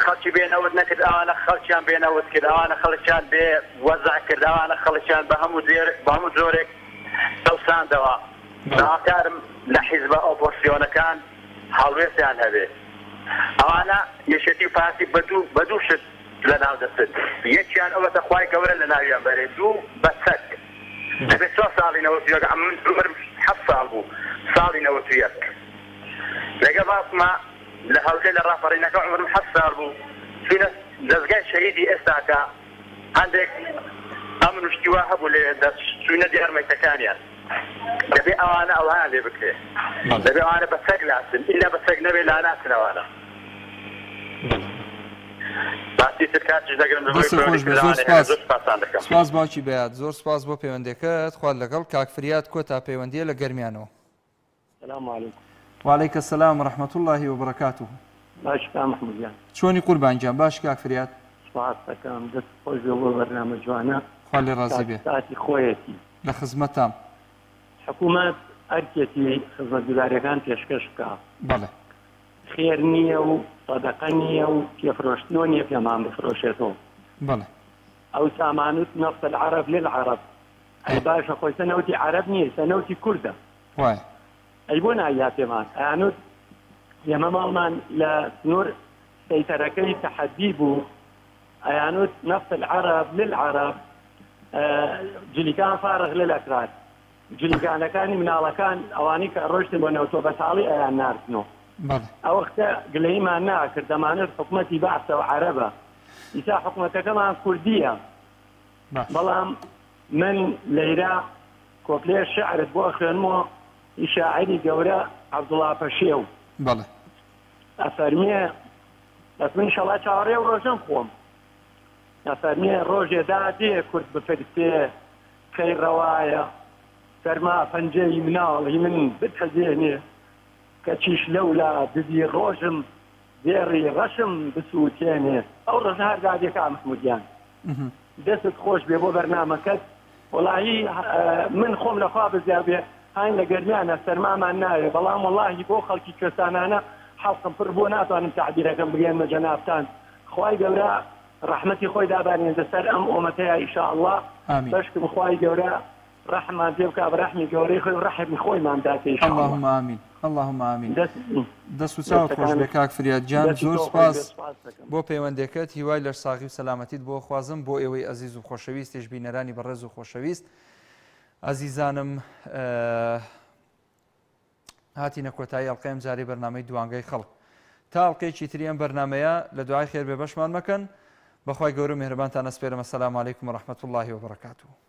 خەڵکی بێنەوت نەکرد ئەوانە خەڵکیان بێنەوت کرد ئەوانە خەڵکیان بێ وەزع کرد ئەوانە خەڵکیان بە هەموو جۆرێک دەوساندەوە ناکارم لە حیزبە ئۆپۆزیسیۆنەکان هەڵوێستیان هەبێ ئەوانە یەکێتی پارتی بە دوو شت لە ناو دەست یەکیان ئەوەتە خوای گەورە لە ناویان بەرێ دوو بە سەگ دەبێت 4 ساڵی 91 من عمرم 7 ساڵ بوو ساڵی 91 لەگە باسمە لە هەولێر لە ڕاپەڕینەکە عمرم 7 ساڵ بوو چوونە دەستگای شەهیدی ئێستاکە هەندێک ئەمن وشتی وا هەبوو لێ چوونە دیارمەیتەکانیان دەبێ ئەوانە ئەوهان لێ بکرێ دەبێ ئەوانە بە سەگ لاسن ئیلا بە سەگ نەبێ لا ناسن ئەوانە باسی تر کاتش دەگرم سپاس باوکی بەیاد زۆر سپاس بۆ پەیوەندەکەت خوارد لەگەڵ کاک فریاد کۆتا پەیوەندیە لە گەرمیانەوە سلام علیکم وعلیکم السلام ورحمة الله وبركاته باش کام محمود جان چۆنی قوربان جان باش کاک فریاد سپاس دەکەم دەست خۆش بێ بۆ بەرنامە جوانە خوا لێ ڕازی بێ ساعتی خۆیەتی لە خزمەتام حکوومەت ئەرکێتی خزمەتگوزاریەکان پێشکەش بکە بەڵێ خێر نییە و سەدەقە نییە و پێفرۆشتنەوە نییە پێمان بفرۆشێتەوە بەڵێ ئەو سامانوت نەفت العرب للعرب ئەی باشە خۆی سەنەوتی عرب نییە سەنەوتی کوردە وای ئەی بۆ نایا پێمان ئەیانوت ئێمە ماڵمان لە سنوور سەیتەرەکەی تەحەدی بوو ئەیانوت نەفت العرب للعرب جلیکان فارغ للأکراد جلیکانەکانی مناڵەکان ئەوانی کە ڕۆشتن بۆ نەوتۆ بەتاڵی ئەیان ناردنەوە ئەو وەختە گلەیمان ناکرد دەمانێت حکومەتی بەعسەوە عەرەبە ئیسا حکومەتەکەمان کوردیە بەڵام من لەیرا کۆپلێ شعرت بۆ خوێنمەوە شاعری گەورە عەبدوڵڵا پەشێو بەڵێ ئەفەرمێ بەس من ئینشەڵا چاوەڕێ و ڕۆژەم خۆم ئەفەرمێ ڕۆژێدا دێ کورد بفرتێ کەی ڕەوایە فەرما پەنجەی مناڵی من بتەزێنێ کە چیش لەولا دزی ڕۆژم دێڕی ڕەشم بسووتێنێ ئەو ڕۆژ هەردادێکا محمودیان دەستت خۆش بێ بۆ بەرنامەکەت وەڵاهی من خۆم لەخوا بزیار بێ هاین لە گەرمیانە سەرمامان ناوێ بەڵام وەڵاهی بۆ خەڵکی کوێستانانە حەڵقم پڕ بۆ ناتوانم تعبیرەکەم بگەێنمە جەنابتان خوای گەورە ڕەحمەتی خۆی دابارێنێتە سەر ئەم ئۆمەتەیە ئینشاءالله بەشکم خوای گەورە رحمان پێ بکە بە ڕەحمی گەورەی خۆی ڕەحمی خۆیمان داتێ اللهم آمین اللهم آمین دەست و چاوت خۆش بێ کاک فریاد جان زۆر سپاس بۆ پەیوەندەکەت هیوای لەرساغی و سەلامەتیت بۆ خوازم بۆ ئێوەی ئەزیز و خۆشەویستیش بینەرانی بەڕێز و خۆشەویست ئەزیزانم هاتینە کۆتایی ئەڵقەیەم جارێ بەرنامەی دوانگەی خەڵک تا ئەڵقەیەکی تری ئەم بەرنامەیە لە دوعای خێر بێ بەشمان مەکەن بەخوای گەورە و میهرەبانتان ئەسپێرم. ئەسەلامو عەلەیکوم وەڕەحمەتوڵڵاهی وبەرەکاتوه.